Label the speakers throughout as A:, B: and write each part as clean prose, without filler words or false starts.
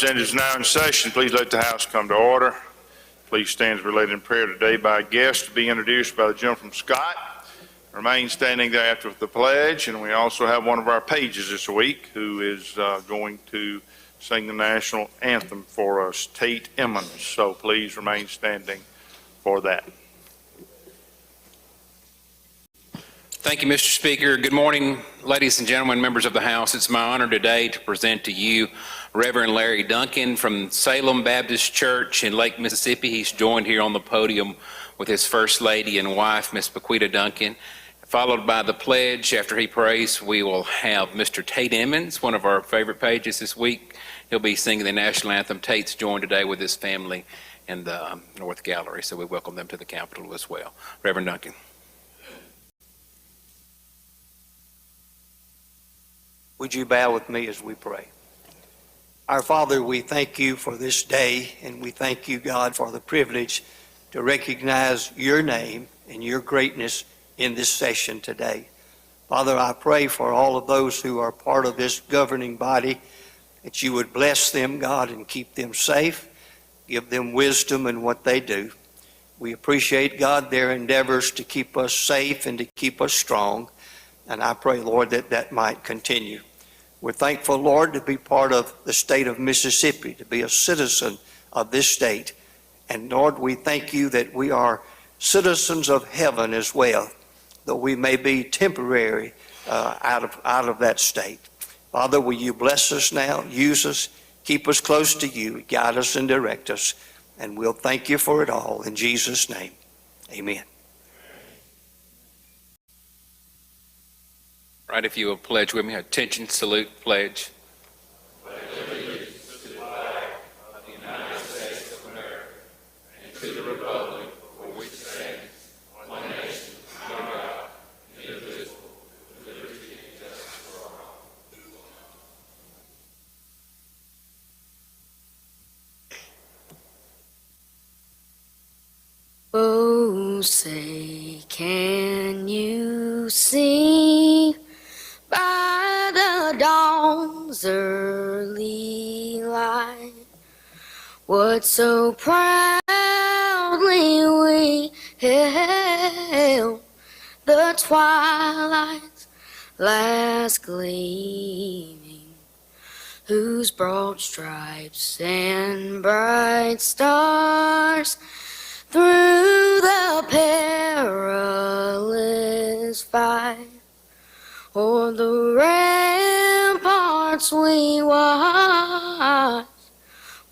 A: Representatives now in session. Please let the House come to order. Please stand as we lead in prayer today by a guest to be introduced by the gentleman from Scott. Remain standing thereafter with the pledge, and we also have one of our pages this week who is going to sing the national anthem for us, Tate Emmons. So please remain standing for that.
B: Thank you, Mr. Speaker. Good morning, ladies and gentlemen, members of the House. It's my honor today to present to you Reverend Larry Duncan from Salem Baptist Church in Lake Mississippi. He's joined here on the podium with his First Lady and wife, Miss Paquita Duncan. Followed by the pledge. After he prays, we will have Mr. Tate Emmons, one of our favorite pages this week. He'll be singing the national anthem. Tate's joined today with his family in the North Gallery, so we welcome them to the Capitol as well. Reverend Duncan.
C: Would you bow with me as we pray? Our Father, we thank you for this day, and we thank you, God, for the privilege to recognize your name and your greatness in this session today. Father, I pray for all of those who are part of this governing body, that you would bless them, God, and keep them safe, give them wisdom in what they do. We appreciate, God, their endeavors to keep us safe and to keep us strong, and I pray, Lord, that that might continue. We're thankful, Lord, to be part of the state of Mississippi, to be a citizen of this state. And Lord, we thank you that we are citizens of heaven as well, though we may be temporary out of that state. Father, will you bless us now, use us, keep us close to you, guide us and direct us, and we'll thank you for it all. In Jesus' name, amen.
B: Right, if you will pledge with me. Attention, salute, pledge.
D: Pledge allegiance to the flag of the United States of America and to the republic for which it stands, one nation, under God, indivisible, with liberty and justice for all.
E: Oh, say, can you see by the dawn's early light what so proudly we hailed the twilight's last gleaming, whose broad stripes and bright stars through the perilous fight o'er the ramparts we watched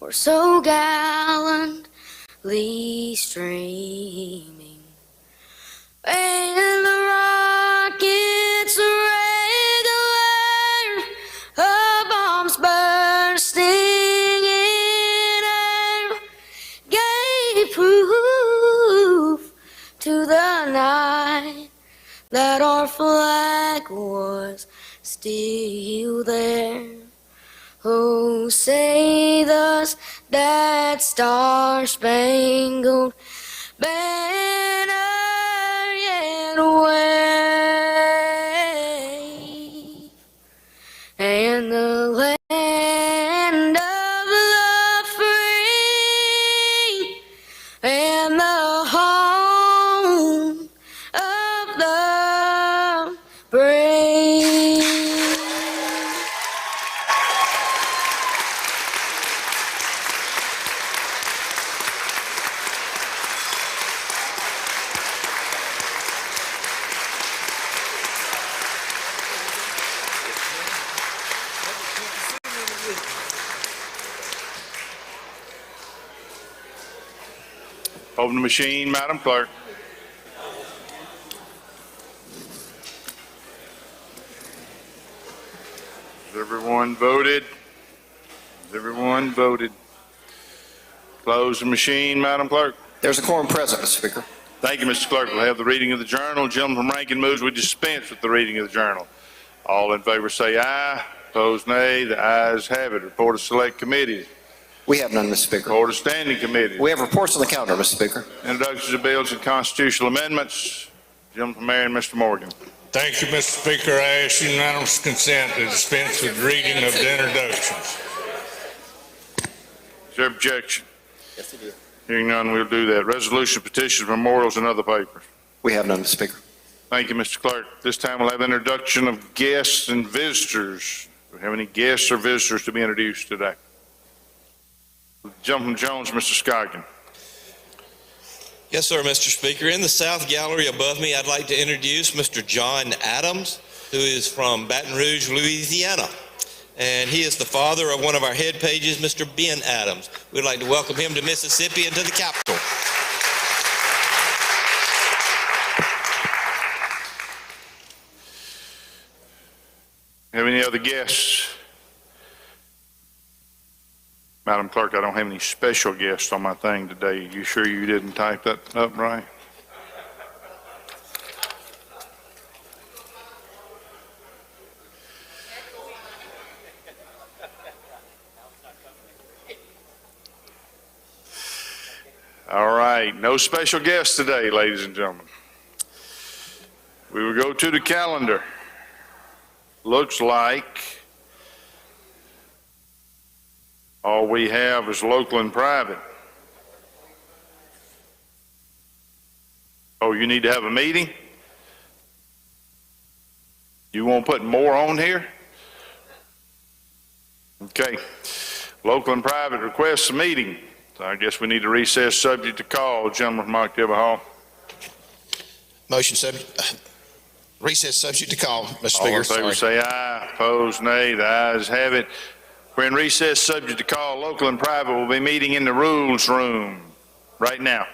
E: were so gallantly streaming, and the rockets regular, the bombs bursting in air, gave proof to the night that our flag was still there. Oh, say thus that star-spangled banner yet wave, and the land of the free and the home of the brave.
A: Open the machine, Madam Clerk. Has everyone voted? Has everyone voted? Close the machine, Madam Clerk.
F: There's a quorum present, Mr. Speaker.
A: Thank you, Mr. Clerk. We'll have the reading of the journal. Gentleman from Rankin moves we dispense with the reading of the journal. All in favor say aye. Opposed nay. The ayes have it. Report of select committees.
F: We have none, Mr. Speaker.
A: Report of standing committees.
F: We have reports on the calendar, Mr. Speaker.
A: Introductions of bills and constitutional amendments. Gentleman from Marion, Mr. Morgan.
G: Thank you, Mr. Speaker. I ask unanimous consent to dispense with reading of the introductions.
A: Is there objection?
F: Yes, it is.
A: Hearing none, we'll do that. Resolution, petitions, memorials, and other papers.
F: We have none, Mr. Speaker.
A: Thank you, Mr. Clerk. This time we'll have introduction of guests and visitors. Do we have any guests or visitors to be introduced today? Jump from Jones, Mr. Scoggin.
H: Yes, sir, Mr. Speaker. In the South Gallery above me, I'd like to introduce Mr. John Adams, who is from Baton Rouge, Louisiana. And he is the father of one of our head pages, Mr. Ben Adams. We'd like to welcome him to Mississippi and to the Capitol.
A: Have any other guests? Madam Clerk, I don't have any special guests on my thing today. You sure you didn't type that up right? All right, no special guests today, ladies and gentlemen. We will go to the calendar. Looks like all we have is local and private. Oh, you need to have a meeting? You want to put more on here? Okay. Local and private requests a meeting. So I guess we need to recess subject to call. Gentleman from Octavia Hall.
I: Motion subject, recess subject to call, Mr.
A: All in
I: Speaker.
A: favor say aye. Opposed, nay. The ayes have it. We're in recess subject to call. Local and private will be meeting in the rules room right now.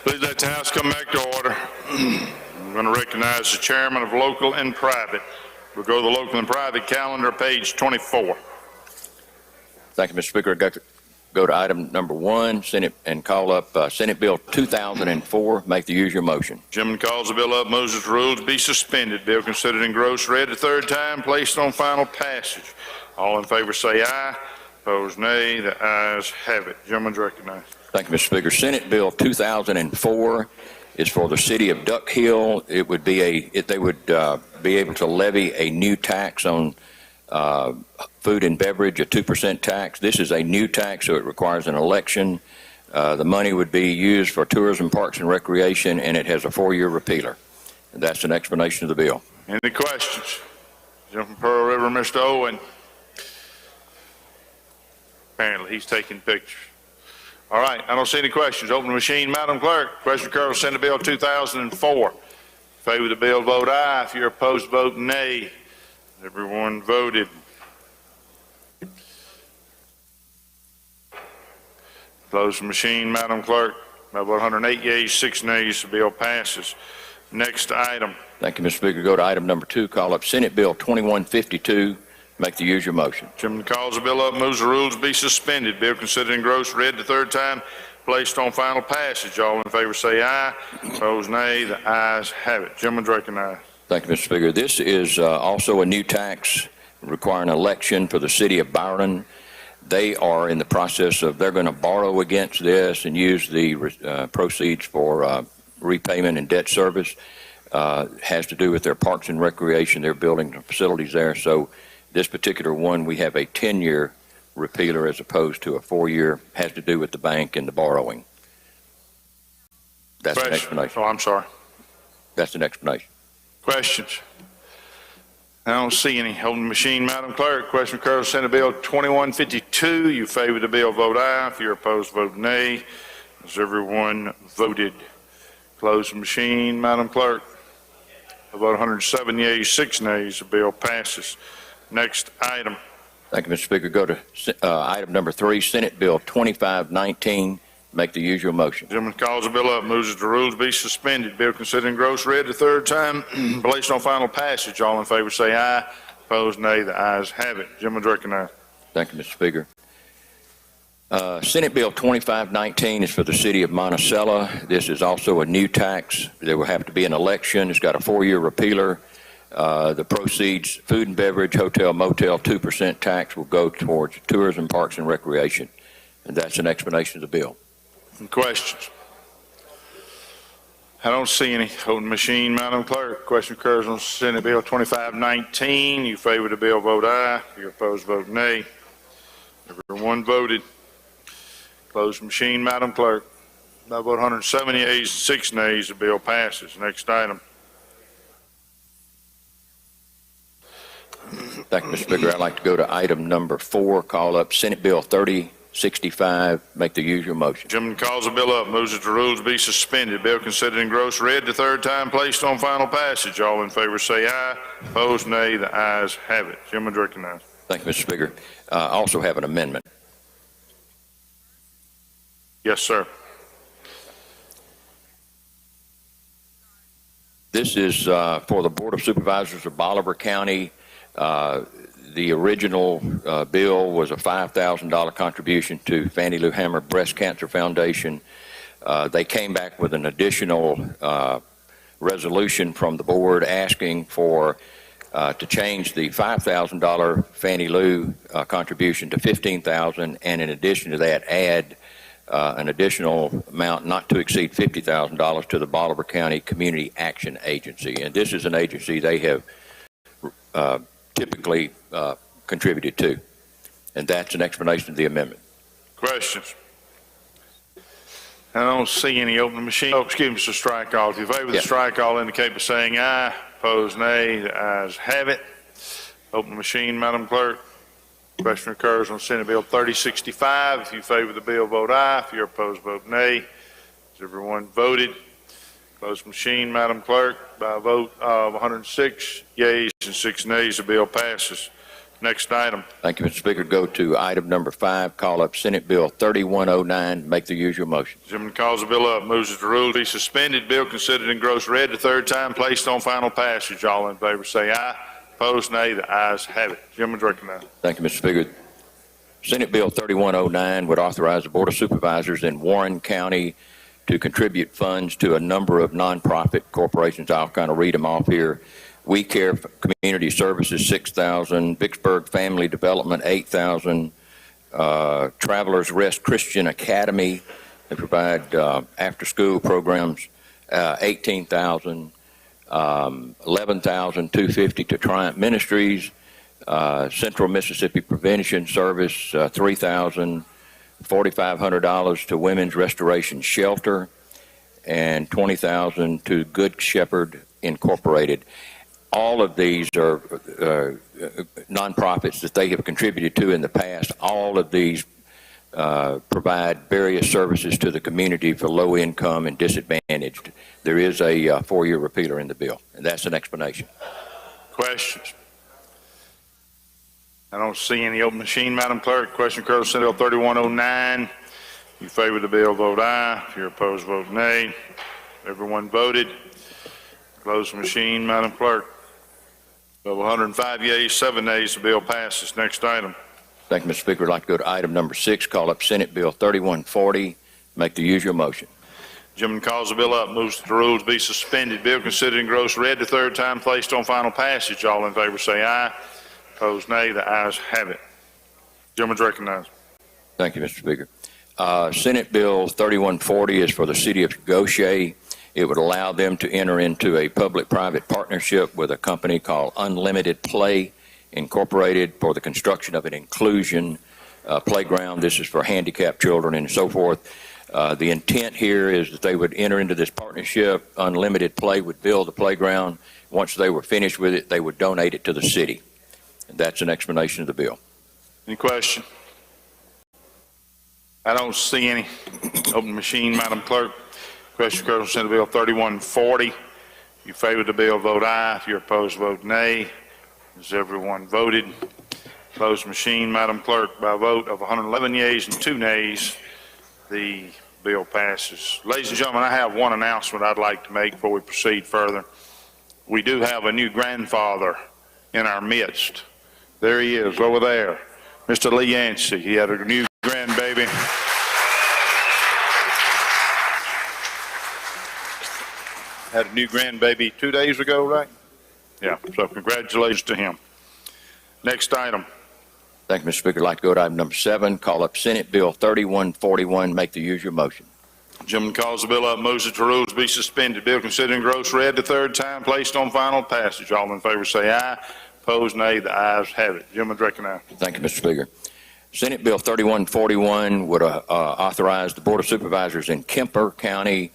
A: Please let the House come back to order. I'm going to recognize the chairman of local and private. We'll go to the local and private calendar, page 24.
F: Thank you, Mr. Speaker. Go to item number 1, Senate, and call up Senate Bill 2004. Make the usual motion.
A: Chairman calls the bill up, moves its rules to be suspended. Bill considered engrossed, read the third time, placed on final passage. All in favor say aye. Opposed, nay. The ayes have it. Gentleman's recognized.
F: Thank you, Mr. Speaker. Senate Bill 2004 is for the city of Duck Hill. It would be they would be able to levy a new tax on food and beverage, a 2% tax. This is a new tax, so it requires an election. The money would be used for tourism, parks, and recreation, and it has a 4-year repealer. And that's an explanation of the bill.
A: Any questions? Gentleman from Pearl River, Mr. Owen. Apparently, he's taking pictures. All right, I don't see any questions. Open the machine, Madam Clerk. Question occurs, Senate Bill 2004. In favor of the bill, vote aye. If you're opposed, vote nay. Everyone voted. Close the machine, Madam Clerk. By vote 108 yeas, 6 nays, the bill passes. Next item.
F: Thank you, Mr. Speaker. Go to item number 2, call up Senate Bill 2152. Make the usual motion.
A: Chairman calls the bill up, moves the rules to be suspended. Bill considered engrossed, read the third time, placed on final passage. All in favor say aye. Opposed, nay. The ayes have it. Gentleman's recognized.
F: Thank you, Mr. Speaker. This is also a new tax requiring election for the city of Byron. They are in the process of, they're going to borrow against this and use the proceeds for repayment and debt service. Has to do with their parks and recreation. They're building facilities there. So this particular one, we have a 10-year repealer as opposed to a 4-year, has to do with the bank and the borrowing. That's an explanation.
A: Oh, I'm sorry.
F: That's an explanation.
A: Questions? I don't see any. Hold the machine, Madam Clerk. Question occurs, Senate Bill 2152. You favor the bill, vote aye. If you're opposed, vote nay. Has everyone voted? Close the machine, Madam Clerk. By vote 107 yeas, 6 nays, the bill passes. Next item.
F: Thank you, Mr. Speaker. Go to item number 3, Senate Bill 2519. Make the usual motion.
A: Gentleman calls the bill up, moves the rules be suspended. Bill considered engrossed, read the third time, placed on final passage. All in favor say aye. Opposed, nay. The ayes have it. Gentleman's recognized.
F: Thank you, Mr. Speaker. Senate Bill 2519 is for the city of Monticello. This is also a new tax. There will have to be an election. It's got a 4-year repealer. The proceeds, food and beverage, hotel, motel, 2% tax will go towards tourism, parks, and recreation. And that's an explanation of the bill.
A: Any questions? I don't see any. Hold the machine, Madam Clerk. Question occurs on Senate Bill 2519. You favor the bill, vote aye. If you're opposed, vote nay. Everyone voted. Close the machine, Madam Clerk. By vote 170 yeas, 6 nays, the bill passes. Next item.
F: Thank you, Mr. Speaker. I'd like to go to item number 4, call up Senate Bill 3065. Make the usual motion.
A: Gentleman calls the bill up, moves the rules to be suspended. Bill considered engrossed, read the third time, placed on final passage. All in favor say aye. Opposed, nay. The ayes have it. Gentleman's recognized.
F: Thank you, Mr. Speaker. Also have an amendment.
A: Yes, sir.
F: This is for the Board of Supervisors of Bolivar County. The original bill was a $5,000 contribution to Fannie Lou Hamer Breast Cancer Foundation. They came back with an additional resolution from the board asking for to change the $5,000 Fannie Lou contribution to $15,000, and in addition to that, add an additional amount not to exceed $50,000 to the Bolivar County Community Action Agency. And this is an agency they have typically contributed to. And that's an explanation of the amendment.
A: Questions? I don't see any. Open the machine. Oh, excuse me, Mr. Strike All. If you favor the strike all, indicate by saying aye. Opposed, nay. The ayes have it. Open the machine, Madam Clerk. Question occurs on Senate Bill 3065. If you favor the bill, vote aye. If you're opposed, vote nay. Has everyone voted? Close the machine, Madam Clerk. By a vote of 106 yeas and 6 nays, the bill passes. Next item.
F: Thank you, Mr. Speaker. Go to item number 5, call up Senate Bill 3109. Make the usual motion.
A: Chairman calls the bill up, moves that the rules be suspended, bill considered and gross read the third time, placed on final passage. All in favor say aye. Opposed, nay. The ayes have it. Gentleman's recognized.
F: Thank you, Mr. Speaker. Senate Bill 3109 would authorize the Board of Supervisors in Warren County to contribute funds to a number of nonprofit corporations. I'll kind of read them off here. We Care Community Services, $6,000. Vicksburg Family Development, $8,000. Travelers Rest Christian Academy, they provide after-school programs, $18,000. $11,250 to Triumph Ministries. Central Mississippi Prevention Service, $3,000. $4,500 to Women's Restoration Shelter, and $20,000 to Good Shepherd Incorporated. All of these are nonprofits that they have contributed to in the past. All of these provide various services to the community for low income and disadvantaged. There is a 4-year repealer in the bill, and that's an explanation.
A: Questions? I don't see any. Open machine, Madam Clerk. Question occurs on Senate Bill 3109. You favor the bill, vote aye. If you're opposed, vote nay. Everyone voted. Close the machine, Madam Clerk. Of 105 yeas, 7 nays, the bill passes. Next item.
F: Thank you, Mr. Speaker. I'd like to go to item number 6, call up Senate Bill 3140. Make the usual motion.
A: Gentleman calls the bill up, moves that the rules be suspended. Bill considered and gross read the third time, placed on final passage. All in favor say aye. Opposed, nay. The ayes have it. Gentleman's recognized.
F: Thank you, Mr. Speaker. Senate Bill 3140 is for the city of Goshen. It would allow them to enter into a public-private partnership with a company called Unlimited Play Incorporated for the construction of an inclusion playground. This is for handicapped children and so forth. The intent here is that they would enter into this partnership. Unlimited Play would build the playground. Once they were finished with it, they would donate it to the city. And that's an explanation of the bill.
A: Any question? I don't see any. Open the machine, Madam Clerk. Question occurs on Senate Bill 3140. You favor the bill, vote aye. If you're opposed, vote nay. Has everyone voted? Close the machine, Madam Clerk. By a vote of 111 yeas and 2 nays, the bill passes. Ladies and gentlemen, I have one announcement I'd like to make before we proceed further. We do have a new grandfather in our midst. There he is, over there, Mr. Lee Yancey. He had a new grandbaby. Had a new grandbaby 2 days ago, right? Yeah, so congratulations to him. Next item.
F: Thank you, Mr. Speaker. I'd like to go to item number 7, call up Senate Bill 3141. Make the usual motion.
A: Gentleman calls the bill up, moves that the rules be suspended. Bill considered and gross read the third time, placed on final passage. All in favor say aye. Opposed, nay. The ayes have it. Gentleman's recognized.
F: Thank you, Mr. Speaker. Senate Bill 3141 would authorize the Board of Supervisors in Kemper County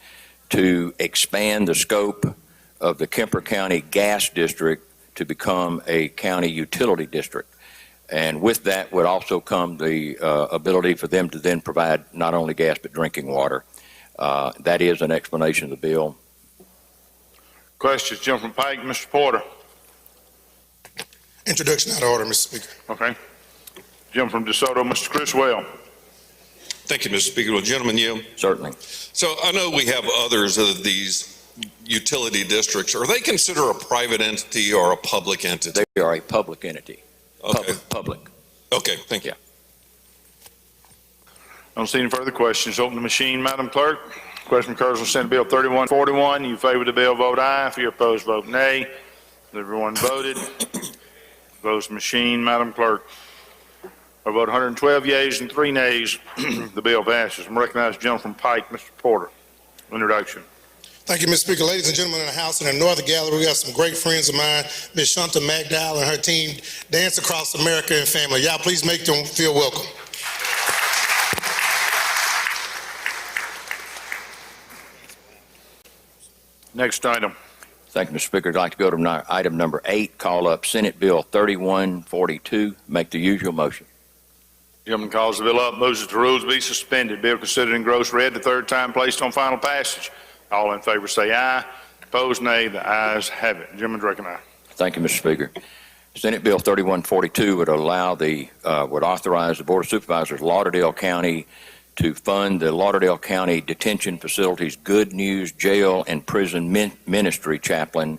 F: to expand the scope of the Kemper County Gas District to become a county utility district. And with that would also come the ability for them to then provide not only gas but drinking water. That is an explanation of the bill.
A: Questions, Gentleman from Pike, Mr. Porter.
I: Introduction out of order, Mr. Speaker.
A: Okay. Gentleman from DeSoto, Mr. Criswell.
J: Thank you, Mr. Speaker. Well, gentlemen,
F: Certainly.
J: so I know we have others of these utility districts. Are they considered a private entity or a public entity?
F: They are a public entity.
J: Okay.
F: Public.
J: Okay, thank you.
A: I don't see any further questions. Open the machine, Madam Clerk. Question occurs on Senate Bill 3141. You favor the bill, vote aye. If you're opposed, vote nay. Everyone voted. Close the machine, Madam Clerk. By a vote 112 yeas and 3 nays, the bill passes. I'm recognized the gentleman from Pike, Mr. Porter. Introduction.
I: Thank you, Mr. Speaker. Ladies and gentlemen in the House and in the Northern Gallery, we got some great friends of mine, Ms. Shanta McDowell and her team, Dance Across America and Family. Y'all please make them feel welcome.
A: Next item.
F: Thank you, Mr. Speaker. I'd like to go to item number 8, call up Senate Bill 3142. Make the usual motion.
A: Gentleman calls the bill up, moves that the rules be suspended. Bill considered and gross read the third time, placed on final passage. All in favor say aye. Opposed, nay. The ayes have it. Gentleman's recognized.
F: Thank you, Mr. Speaker. Senate Bill 3142 would would authorize the Board of Supervisors of Lauderdale County to fund the Lauderdale County Detention Facility's Good News Jail and Prison Ministry Chaplain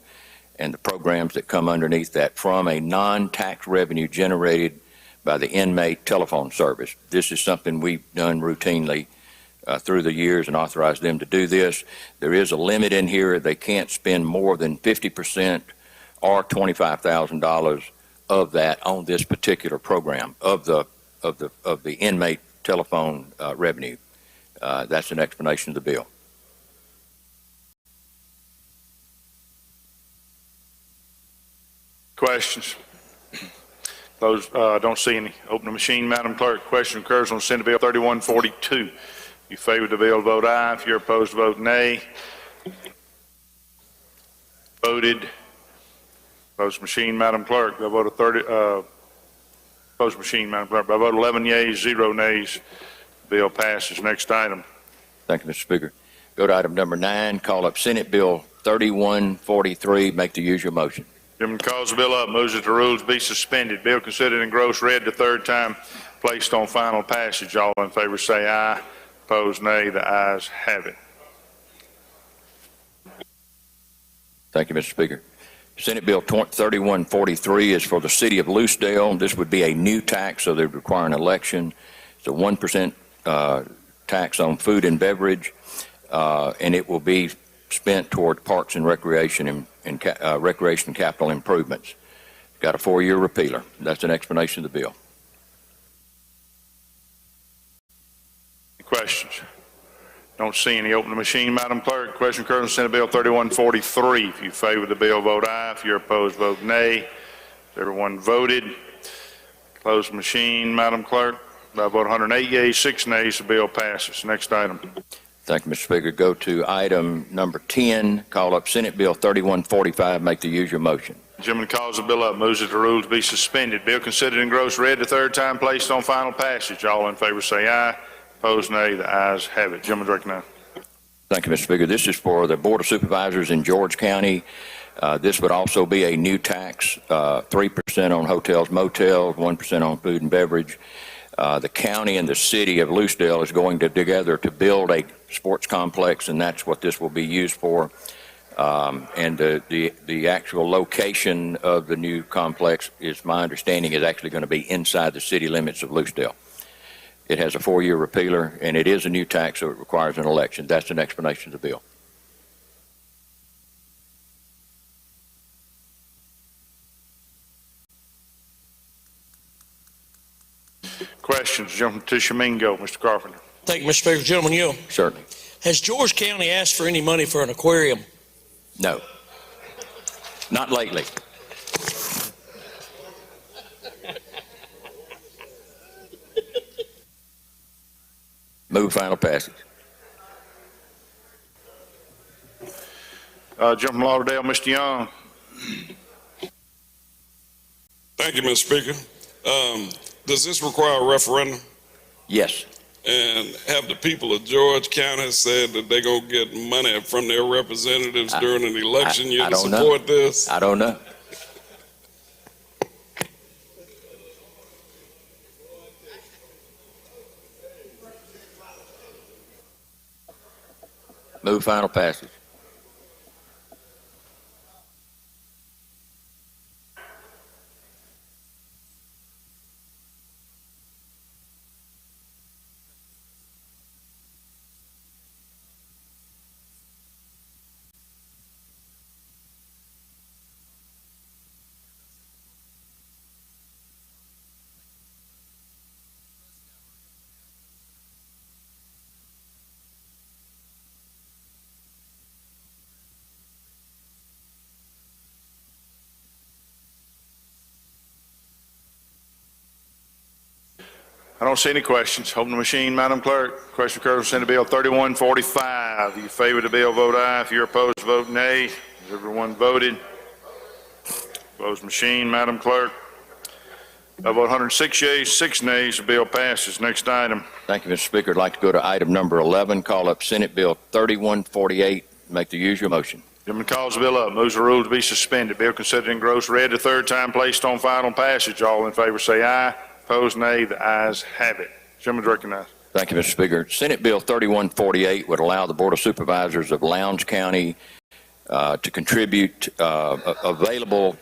F: and the programs that come underneath that from a non-tax revenue generated by the inmate telephone service. This is something we've done routinely through the years and authorized them to do this. There is a limit in here. They can't spend more than 50% or $25,000 of that on this particular program of the inmate telephone revenue. That's an explanation of the bill.
A: Questions? Those, don't see any. Open the machine, Madam Clerk. Question occurs on Senate Bill 3142. If you favor the bill, vote aye. If you're opposed, vote nay. Voted. Close machine, Madam Clerk. By vote of 30, close machine, Madam Clerk. By vote 11 yeas, 0 nays, bill passes. Next item.
F: Thank you, Mr. Speaker. Go to item number 9, call up Senate Bill 3143. Make the usual motion.
A: Chairman calls the bill up, moves that the rules be suspended. Bill considered in gross read the third time, placed on final passage. All in favor say aye. Opposed, nay. The ayes have it.
F: Thank you, Mr. Speaker. Senate Bill 3143 is for the city of Lucedale. This would be a new tax, so they would require an election. It's a 1% tax on food and beverage, and it will be spent toward parks and recreation and recreation capital improvements. Got a 4-year repealer. That's an explanation of the bill.
A: Questions? Don't see any. Open the machine, Madam Clerk. Question occurs on Senate Bill 3143. If you favor the bill, vote aye. If you're opposed, vote nay. Everyone voted. Close the machine, Madam Clerk. By vote 108 yeas, 6 nays, the bill passes. Next item.
F: Thank you, Mr. Speaker. Go to item number 10, call up Senate Bill 3145. Make the usual motion.
A: Gentleman calls the bill up, moves that the rules be suspended. Bill considered in gross read the third time, placed on final passage. All in favor say aye. Opposed, nay. The ayes have it. Gentleman recognized.
F: Thank you, Mr. Speaker. This is for the Board of Supervisors in George County. This would also be a new tax, 3% on hotels, motels, 1% on food and beverage. The county and the city of Lucedale is going together to build a sports complex, and that's what this will be used for. And the actual location of the new complex, is my understanding, is actually going to be inside the city limits of Lucedale. It has a 4-year repealer, and it is a new tax, so it requires an election. That's an explanation of the bill.
A: Questions? Gentleman Tishomingo, Mr. Carpenter.
K: Thank you, Mr. Speaker. Gentleman, you.
F: Certainly.
K: Has George County asked for any money for an aquarium?
F: No. Not lately. Move final passage.
A: Gentleman Lauderdale, Mr. Young.
J: Thank you, Mr. Speaker. Does this require a referendum?
F: Yes.
J: And have the people of George County said that they're going to get money from their representatives during an election year to support this?
F: I don't know. Move final passage.
A: I don't see any questions. Open the machine, Madam Clerk. Question occurs on Senate Bill 3145. If you favor the bill, vote aye. If you're opposed, vote nay. Has everyone voted? Close machine, Madam Clerk. By vote 106 yeas, 6 nays, the bill passes. Next item.
F: Thank you, Mr. Speaker. I'd like to go to item number 11, call up Senate Bill 3148. Make the usual motion.
A: Chairman calls the bill up, moves the rule to be suspended. Bill considered engrossed, read the third time, placed on final passage. All in favor say aye. Opposed, nay. The ayes have it. Chairman's recognized.
F: Thank you, Mr. Speaker. Senate Bill 3148 would allow the Board of Supervisors of Lowndes County to contribute available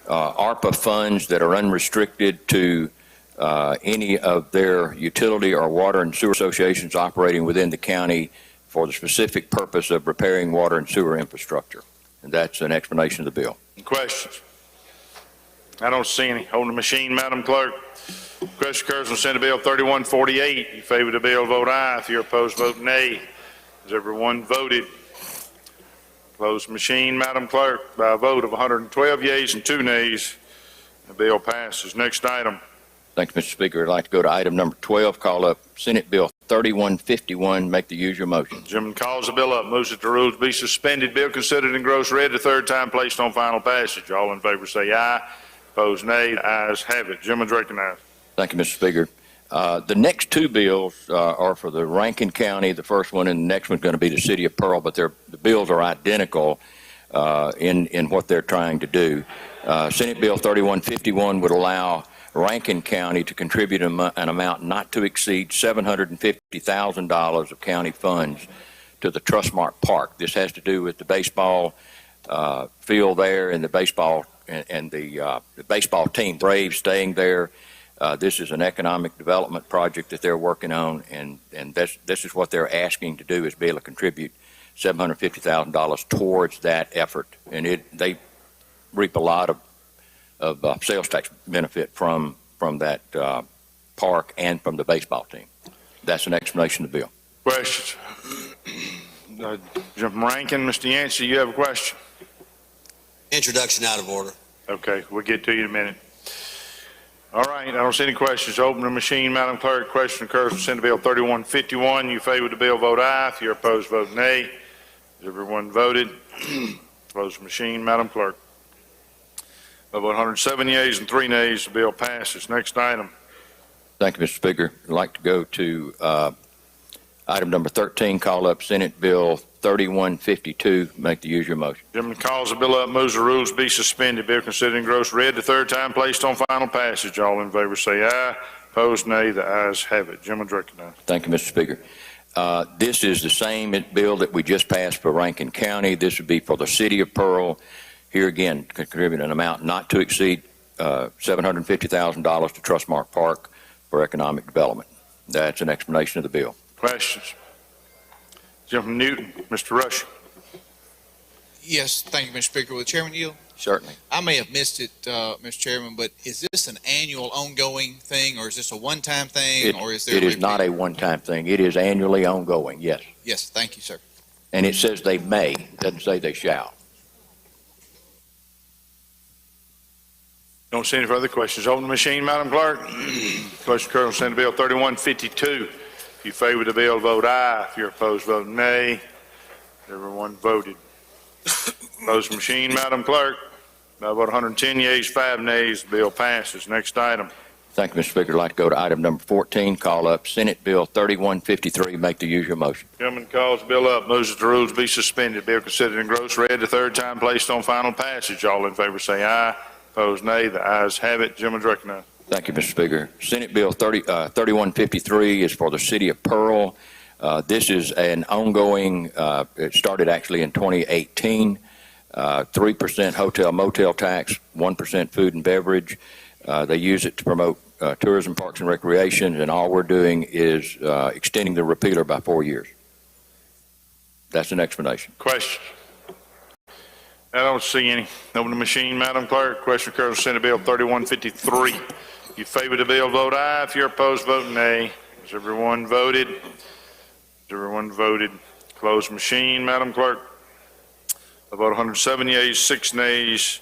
F: ARPA funds that are unrestricted to any of their utility or water and sewer associations operating within the county for the specific purpose of repairing water and sewer infrastructure. And that's an explanation of the bill.
A: Questions? I don't see any. Hold the machine, Madam Clerk. Question occurs on Senate Bill 3148. You favor the bill, vote aye. If you're opposed, vote nay. Has everyone voted? Close the machine, Madam Clerk. By a vote of 112 yeas and 2 nays, the bill passes. Next item.
F: Thank you, Mr. Speaker. I'd like to go to item number 12, call up Senate Bill 3151. Make the usual motion.
A: Chairman calls the bill up, moves that the rules be suspended. Bill considered engrossed, read the third time, placed on final passage. All in favor say aye. Opposed, nay. The ayes have it. Chairman's recognized.
F: Thank you, Mr. Speaker. The next two bills are for the Rankin County. The first one and the next one's going to be the City of Pearl, but the bills are identical in what they're trying to do. Senate Bill 3151 would allow Rankin County to contribute an amount not to exceed $750,000 of county funds to the Trustmark Park. This has to do with the baseball field there and the baseball and the baseball team, Braves, staying there. This is an economic development project that they're working on, and this is what they're asking to do, is be able to contribute $750,000 towards that effort. And they reap a lot of sales tax benefit from that park and from the baseball team. That's an explanation of the bill.
A: Questions? Jump from Rankin. Mr. Yancey, you have a question?
L: Introduction out of order.
A: Okay, we'll get to you in a minute. All right, I don't see any questions. Open the machine, Madam Clerk. Question occurs on Senate Bill 3151. You favor the bill, vote aye. If you're opposed, vote nay. Has everyone voted? Close the machine, Madam Clerk. Of 107 yeas and 3 nays, the bill passes. Next item.
F: Thank you, Mr. Speaker. I'd like to go to item number 13, call up Senate Bill 3152. Make the usual motion.
A: Chairman calls the bill up, moves the rules be suspended. Bill considered engrossed, read the third time, placed on final passage. All in favor say aye. Opposed, nay. The ayes have it. Gentleman's recognized.
F: Thank you, Mr. Speaker. This is the same bill that we just passed for Rankin County. This would be for the City of Pearl. Here again, contribute an amount not to exceed $750,000 to Trustmark Park for economic development. That's an explanation of the bill.
A: Questions? Gentleman Newton, Mr. Rush.
M: Yes, thank you, Mr. Speaker. Will the chairman yield?
F: Certainly.
M: I may have missed it, Mr. Chairman, but is this an annual ongoing thing, or is this a one-time thing, or is there?
F: It is not a one-time thing. It is annually ongoing, yes.
M: Yes, thank you, sir.
F: And it says they may, it doesn't say they shall.
A: Don't see any further questions. Open the machine, Madam Clerk. Question occurs on Senate Bill 3152. If you favor the bill, vote aye. If you're opposed, vote nay. Everyone voted. Close the machine, Madam Clerk. By about 110 yeas, 5 nays, the bill passes. Next item.
F: Thank you, Mr. Speaker. I'd like to go to item number 14, call up Senate Bill 3153. Make the usual motion.
A: Gentleman calls the bill up, moves that the rules be suspended. Bill considered engrossed, read the third time, placed on final passage. All in favor say aye. Opposed, nay. The ayes have it. Gentleman's recognized.
F: Thank you, Mr. Speaker. Senate Bill 3153 is for the City of Pearl. This is an ongoing, it started actually in 2018, 3% hotel motel tax, 1% food and beverage. They use it to promote tourism, parks, and recreation, and all we're doing is extending the repealer by 4 years. That's an explanation.
A: Question? I don't see any. Open the machine, Madam Clerk. Question occurs on Senate Bill 3153. If you favor the bill, vote aye. If you're opposed, vote nay. Has everyone voted? Has everyone voted? Close machine, Madam Clerk. About 107 yeas, 6 nays.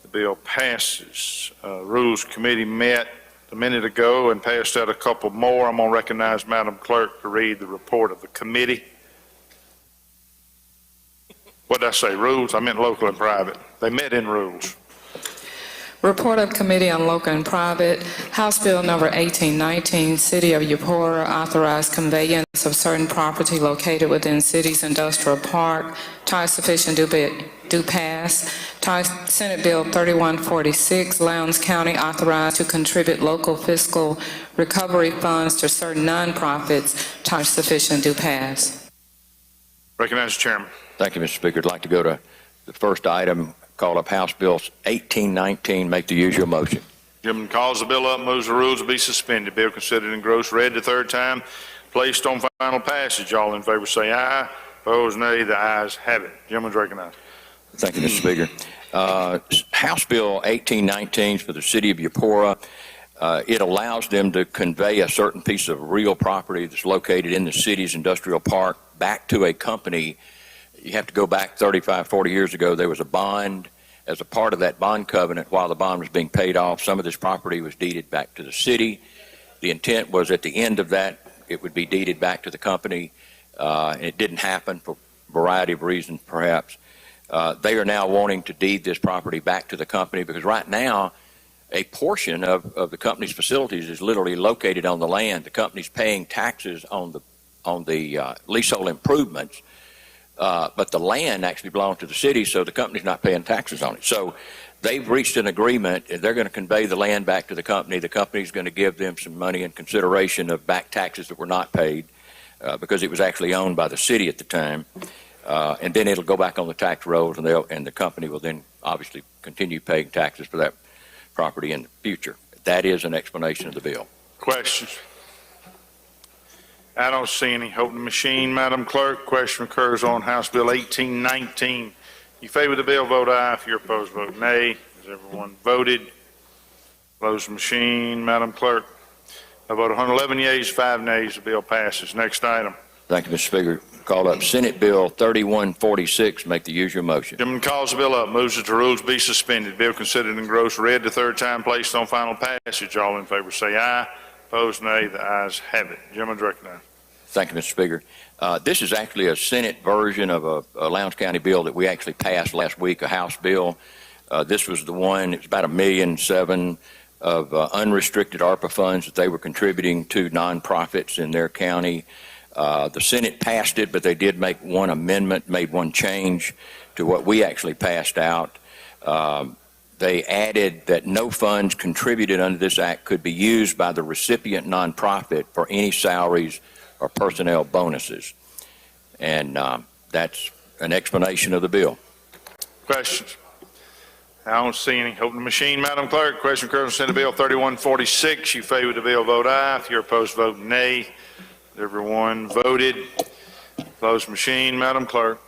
A: The bill passes. Rules Committee met a minute ago and passed out a couple more. I'm going to recognize Madam Clerk to read the report of the committee. What did I say, rules? I meant local and private. They met in rules.
N: Report of Committee on Local and Private. House Bill Number 1819, City of Eupora, authorized conveyance of certain property located within city's industrial park. Tie sufficient do pass. Tie Senate Bill 3146, Lowndes County authorized to contribute local fiscal recovery funds to certain nonprofits. Tie sufficient do pass.
A: Recognize the chairman.
F: Thank you, Mr. Speaker. I'd like to go to the first item, call up House Bill 1819, make the usual motion.
A: Chairman calls the bill up, moves the rules to be suspended. Bill considered and gross read the third time, placed on final passage. All in favor say aye. Opposed, nay. The ayes have it. Gentleman's recognized.
F: Thank you, Mr. Speaker. House Bill 1819 for the City of Eupora. It allows them to convey a certain piece of real property that's located in the city's industrial park back to a company. You have to go back 35, 40 years ago. There was a bond. As a part of that bond covenant, while the bond was being paid off, some of this property was deeded back to the city. The intent was at the end of that, it would be deeded back to the company. And it didn't happen for a variety of reasons, perhaps. They are now wanting to deed this property back to the company because right now, a portion of the company's facilities is literally located on the land. The company's paying taxes on the leasehold improvements. But the land actually belongs to the city, so the company's not paying taxes on it. So they've reached an agreement, and they're going to convey the land back to the company. The company's going to give them some money in consideration of back taxes that were not paid because it was actually owned by the city at the time. And then it'll go back on the tax rolls, and the company will then obviously continue paying taxes for that property in the future. That is an explanation of the bill.
A: Questions? I don't see any. Open the machine, Madam Clerk. Question occurs on House Bill 1819. You favor the bill, vote aye. If you're opposed, vote nay. Has everyone voted? Close the machine, Madam Clerk. I vote 111 yeas, 5 nays. The bill passes. Next item.
F: Thank you, Mr. Speaker. Call up Senate Bill 3146. Make the usual motion.
A: Chairman calls the bill up, moves that the rules be suspended. Bill considered and gross read the third time, placed on final passage. All in favor say aye. Opposed, nay. The ayes have it. Gentleman's recognized.
F: Thank you, Mr. Speaker. This is actually a Senate version of a Lowndes County bill that we actually passed last week, a House bill. This was the one, it's about $1.7 million of unrestricted ARPA funds that they were contributing to nonprofits in their county. The Senate passed it, but they did make one amendment, made one change to what we actually passed out. They added that no funds contributed under this act could be used by the recipient nonprofit for any salaries or personnel bonuses. And that's an explanation of the bill.
A: Questions? I don't see any. Open the machine, Madam Clerk. Question occurs on Senate Bill 3146. You favor the bill, vote aye. If you're opposed, vote nay. Everyone voted. Close the machine, Madam Clerk.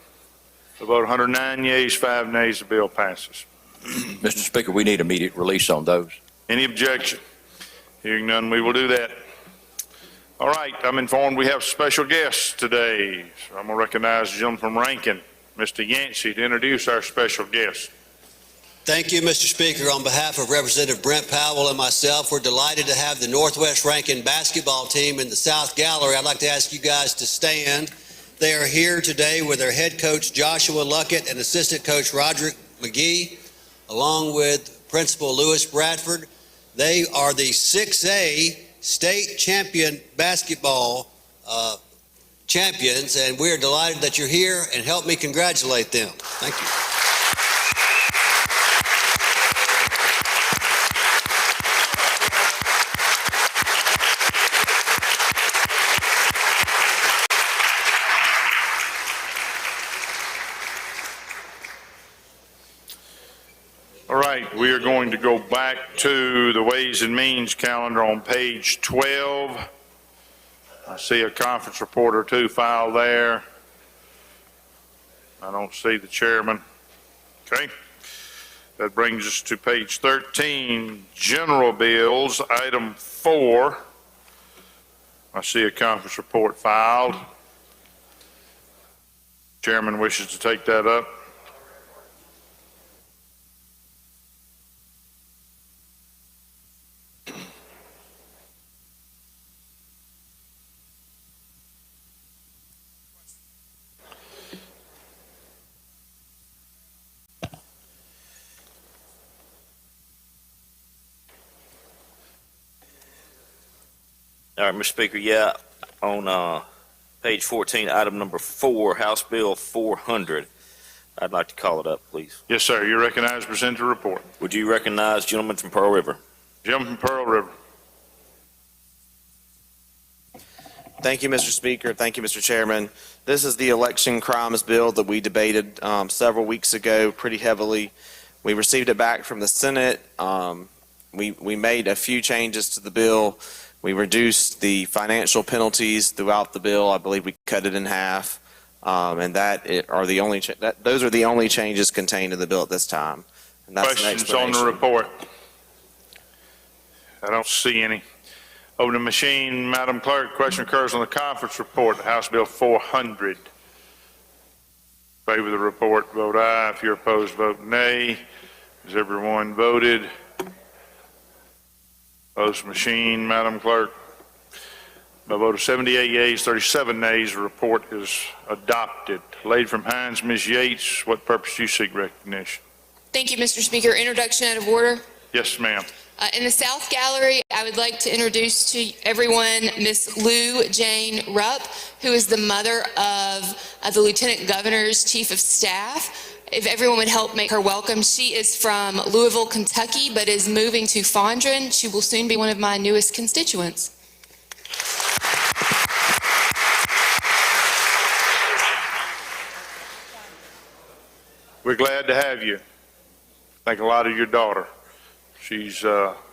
A: The vote 109 yeas, 5 nays. The bill passes.
F: Mr. Speaker, we need immediate release on those.
A: Any objection? Hearing none, we will do that. All right, I'm informed we have special guests today. So I'm going to recognize the gentleman from Rankin, Mr. Yancey, to introduce our special guest.
L: Thank you, Mr. Speaker. On behalf of Representative Brent Powell and myself, we're delighted to have the Northwest Rankin basketball team in the South Gallery. I'd like to ask you guys to stand. They are here today with their head coach, Joshua Luckett, and assistant coach, Roderick McGee, along with Principal Lewis Bradford. They are the 6A state champion basketball champions, and we're delighted that you're here, and help me congratulate them. Thank you.
A: All right, we are going to go back to the Ways and Means calendar on page 12. I see a conference report or two filed there. I don't see the chairman. Okay. That brings us to page 13, general bills, item 4. I see a conference report filed. Chairman wishes to take that up.
D: All right, Mr. Speaker, on page 14, item number 4, House Bill 400. I'd like to call it up, please.
A: Yes, sir. You're recognized to present the report.
D: Would you recognize gentleman from Pearl River?
A: Gentleman from Pearl River.
O: Thank you, Mr. Speaker. Thank you, Mr. Chairman. This is the election crimes bill that we debated several weeks ago pretty heavily. We received it back from the Senate. We made a few changes to the bill. We reduced the financial penalties throughout the bill. I believe we cut it in half. And those are the only changes contained in the bill at this time. And that's an
A: Questions on the
O: explanation.
A: report? I don't see any. Open the machine, Madam Clerk. Question occurs on the conference report, House Bill 400. Favor the report, vote aye. If you're opposed, vote nay. Has everyone voted? Close machine, Madam Clerk. By a vote of 78 yeas, 37 nays, the report is adopted. Lady from Hines, Ms. Yates, what purpose do you seek recognition?
P: Thank you, Mr. Speaker. Introduction out of order.
A: Yes, ma'am.
P: In the South Gallery, I would like to introduce to everyone Miss Lou Jane Rupp, who is the mother of the Lieutenant Governor's Chief of Staff. If everyone would help make her welcome. She is from Louisville, Kentucky, but is moving to Fondren. She will soon be one of my newest constituents.
A: We're glad to have you. Think a lot of your daughter. She's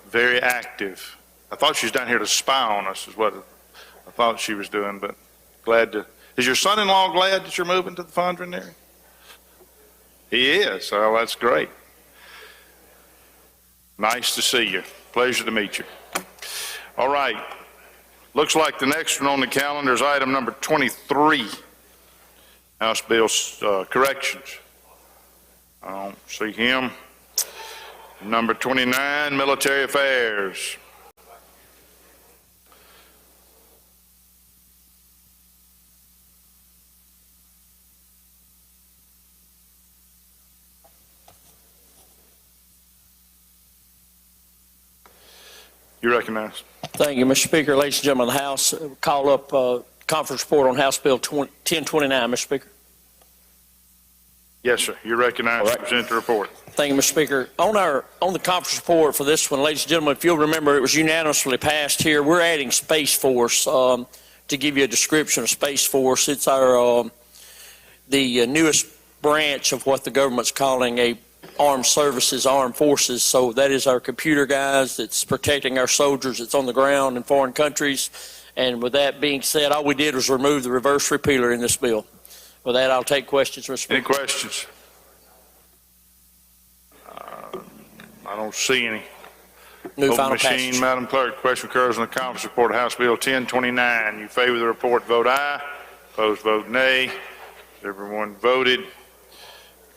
A: very active. I thought she was down here to spy on us is what I thought she was doing, but glad to. Is your son-in-law glad that you're moving to the Fondren area? He is. Oh, that's great. Nice to see you. Pleasure to meet you. All right. Looks like the next one on the calendar is item number 23, House Bill Corrections. I don't see him. Number 29, Military Affairs. You recognize.
K: Thank you, Mr. Speaker. Ladies and gentlemen of the House, call up conference report on House Bill 1029, Mr. Speaker.
A: Yes, sir. You're recognized to present the report.
K: Thank you, Mr. Speaker. On the conference report for this one, ladies and gentlemen, if you'll remember, it was unanimously passed here. We're adding Space Force to give you a description of Space Force. It's our the newest branch of what the government's calling a armed services, armed forces. So that is our computer guys that's protecting our soldiers that's on the ground in foreign countries. And with that being said, all we did was remove the reverse repealer in this bill. With that, I'll take questions, Mr. Speaker.
A: Any questions? I don't see any.
K: Move
A: Open
K: final
A: machine,
K: passage.
A: Madam Clerk. Question occurs on the conference report, House Bill 1029. You favor the report, vote aye. Opposed, vote nay. Everyone voted.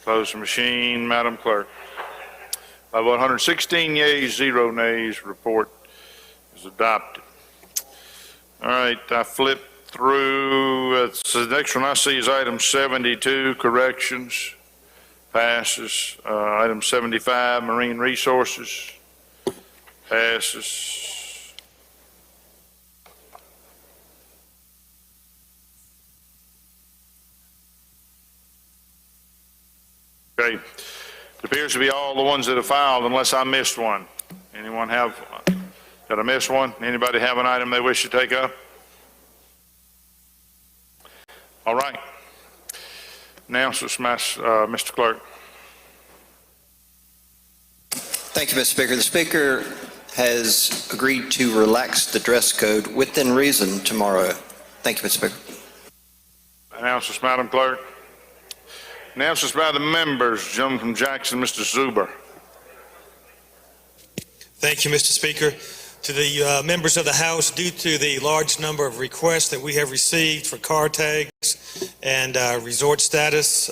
A: Close the machine, Madam Clerk. By vote 116 yeas, 0 nays, report is adopted. All right, I flipped through. So the next one I see is item 72, corrections. Passes. Item 75, marine resources. Passes. Okay. It appears to be all the ones that have filed unless I missed one. Anyone have, did I miss one? Anybody have an item they wish to take up? All right. Announcements, Mr. Clerk.
Q: Thank you, Mr. Speaker. The Speaker has agreed to relax the dress code within reason tomorrow. Thank you, Mr. Speaker.
A: Announcements, Madam Clerk. Announcements by the members. Gentleman from Jackson, Mr. Zuber.
R: Thank you, Mr. Speaker. To the members of the House, due to the large number of requests that we have received for car tags and resort status,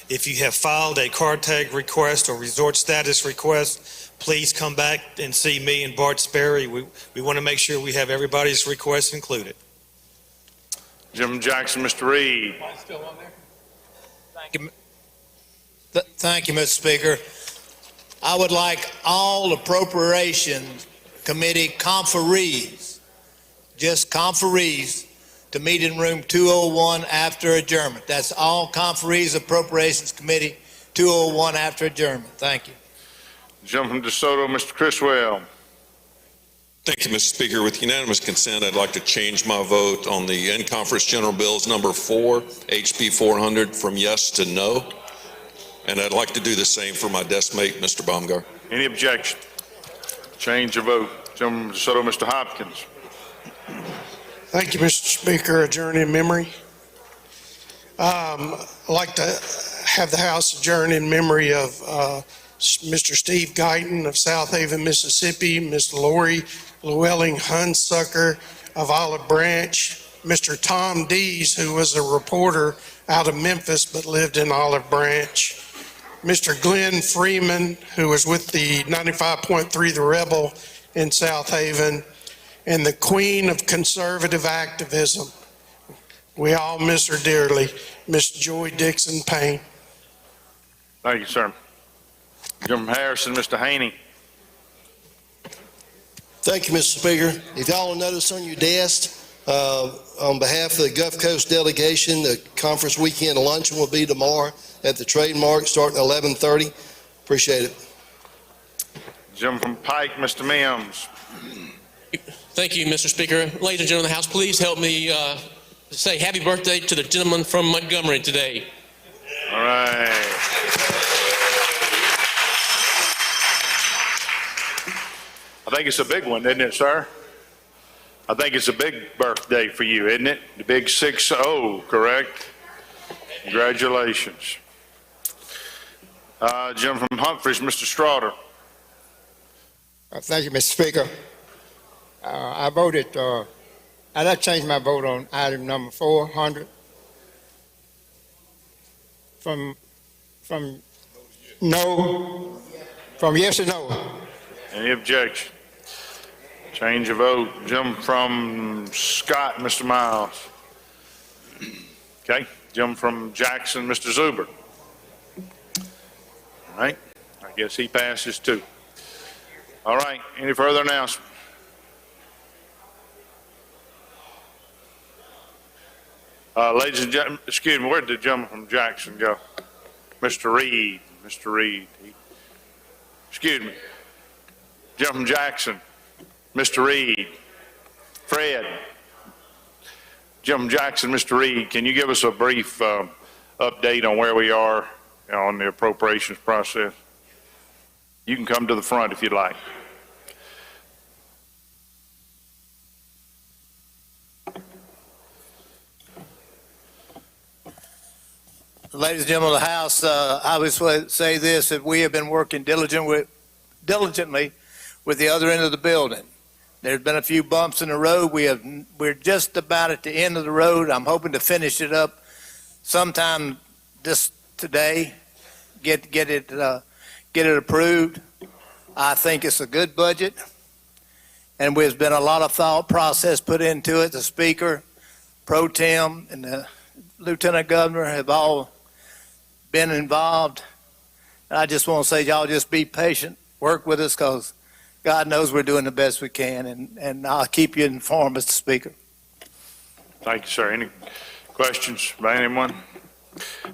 R: if you have filed a car tag request or resort status request, please come back and see me and Bart Sperry. We want to make sure we have everybody's requests included.
A: Gentleman Jackson, Mr. Reed.
K: Still on there?
S: Thank you, Mr. Speaker. I would like all appropriations committee conferees just conferees to meet in room 201 after adjournment. That's all conferees, Appropriations Committee, 201 after adjournment. Thank you.
A: Gentleman from DeSoto, Mr. Criswell.
J: Thank you, Mr. Speaker. With unanimous consent, I'd like to change my vote on the in-conference general bills number 4, HB 400, from yes to no. And I'd like to do the same for my desk mate, Mr. Baumgart.
A: Any objection? Change your vote. Gentleman from DeSoto, Mr. Hopkins.
I: Thank you, Mr. Speaker. Adjourn in memory. I'd like to have the House adjourn in memory of Mr. Steve Guyton of South Haven, Mississippi, Ms. Lori Llewellyn Hunsucker of Olive Branch, Mr. Tom Dees, who was a reporter out of Memphis but lived in Olive Branch, Mr. Glenn Freeman, who was with the 95.3 The Rebel in South Haven, and the queen of conservative activism. We all miss her dearly, Miss Joy Dixon Payne.
A: Thank you, sir. Gentleman from Harrison, Mr. Haney.
T: Thank you, Mr. Speaker. If y'all will notice on your desk, on behalf of the Gulf Coast delegation, the conference weekend luncheon will be tomorrow at the Trademark starting at 11:30. Appreciate it.
A: Gentleman from Pike, Mr. Mims.
U: Thank you, Mr. Speaker. Ladies and gentlemen of the House, please help me say happy birthday to the gentleman from Montgomery today.
A: All right. I think it's a big one, isn't it, sir? I think it's a big birthday for you, isn't it? The big 6-0, correct? Congratulations. Gentleman from Humphreys, Mr. Strawder.
V: Thank you, Mr. Speaker. I voted, I'd like to change my vote on item number 400 from no, from yes to no.
A: Any objection? Change of vote. Gentleman from Scott, Mr. Miles. Okay. Gentleman from Jackson, Mr. Zuber. All right. I guess he passes too. All right. Any further announcement? Ladies and gentlemen, excuse me, where did the gentleman from Jackson go? Mr. Reed. Mr. Reed. Excuse me. Gentleman from Jackson. Mr. Reed. Fred. Gentleman Jackson, Mr. Reed, can you give us a brief update on where we are on the appropriations process? You can come to the front if you'd like.
S: Ladies and gentlemen of the House, I would say this, that we have been working diligently with the other end of the building. There's been a few bumps in the road. We're just about at the end of the road. I'm hoping to finish it up sometime this today, get it approved. I think it's a good budget, and there's been a lot of thought process put into it. The Speaker, Pro Tem, and the Lieutenant Governor have all been involved. And I just want to say, y'all just be patient, work with us, because God knows we're doing the best we can, and I'll keep you informed, Mr. Speaker.
A: Thank you, sir. Any questions by anyone?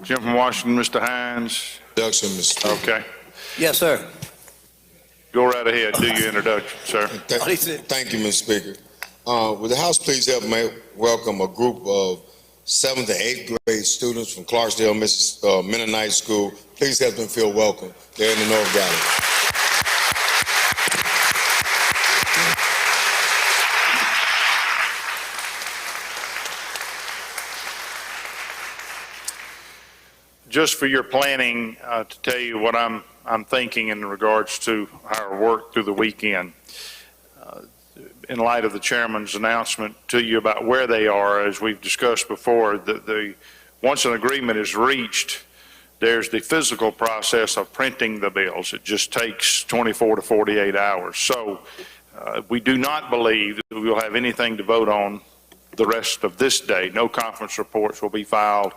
A: Jim from Washington, Mr. Hines.
G: Introduction, Mr.
A: Okay.
S: Yes, sir.
A: Go right ahead. Do your introduction, sir.
G: Thank you, Mr. Speaker. Would the House please help me welcome a group of 7th to 8th grade students from Clarksdale Mennonite School. Please help them feel welcome. They're in the North Gallery.
A: Just for your planning, to tell you what I'm thinking in regards to our work through the weekend. In light of the chairman's announcement to you about where they are, as we've discussed before, once an agreement is reached, there's the physical process of printing the bills. It just takes 24 to 48 hours. So we do not believe that we will have anything to vote on the rest of this day. No conference reports will be filed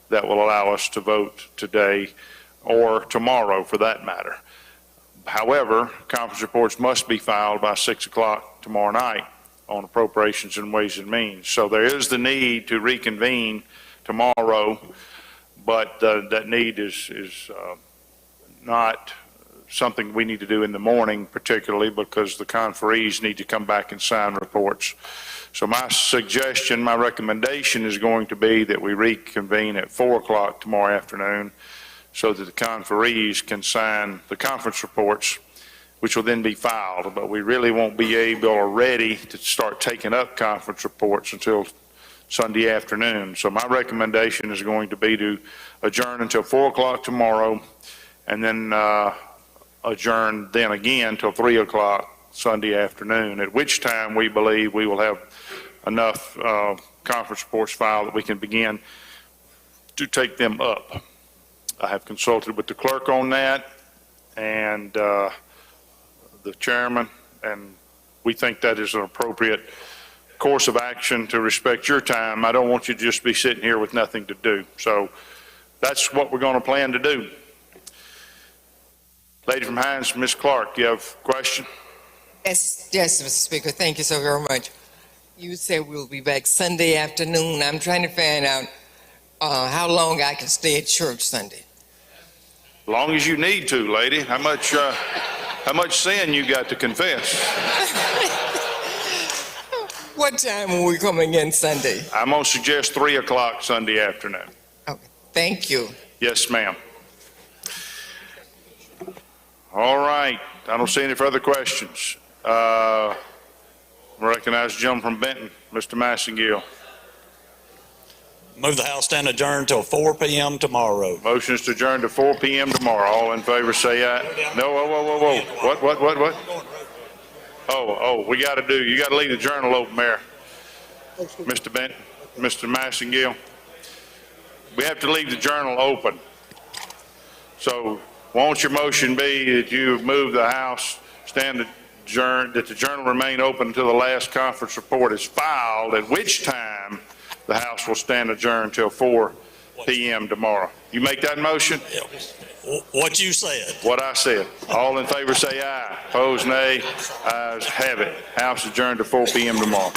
A: that will allow us to vote today or tomorrow for that matter. However, conference reports must be filed by 6 o'clock tomorrow night on appropriations and ways and means. So there is the need to reconvene tomorrow, but that need is not something we need to do in the morning, particularly because the conferees need to come back and sign reports. So my suggestion, my recommendation is going to be that we reconvene at 4 o'clock tomorrow afternoon so that the conferees can sign the conference reports, which will then be filed. But we really won't be able or ready to start taking up conference reports until Sunday afternoon. So my recommendation is going to be to adjourn until 4 o'clock tomorrow, and then adjourn then again till 3 o'clock Sunday afternoon, at which time we believe we will have enough conference reports filed that we can begin to take them up. I have consulted with the clerk on that and the chairman, and we think that is an appropriate course of action to respect your time. I don't want you to just be sitting here with nothing to do. So that's what we're going to plan to do. Lady from Hines, Ms. Clark, you have a question?
B: Yes, Mr. Speaker, thank you so very much. You said we'll be back Sunday afternoon. I'm trying to find out how long I can stay at church Sunday.
A: As long as you need to, lady. How much sin you got to confess?
B: What time are we coming in Sunday?
A: I'm going to suggest 3 o'clock Sunday afternoon.
B: Okay, thank you.
A: Yes, ma'am. All right. I don't see any further questions. I recognize the gentleman from Benton, Mr. Massengill.
C: Move the House stand adjourned till 4 p.m. tomorrow.
A: Motion is to adjourn to 4 p.m. tomorrow. All in favor say aye. No, whoa. What? Oh, you got to leave the journal open, Mayor. Mr. Benton, Mr. Massengill. We have to leave the journal open. So won't your motion be that you move the House stand adjourned, that the journal remain open until the last conference report is filed, at which time the House will stand adjourned till 4 p.m. tomorrow. You make that motion?
C: What you said.
A: What I said. All in favor say aye. Opposed nay. Ayes have it. House adjourned to 4 p.m. tomorrow.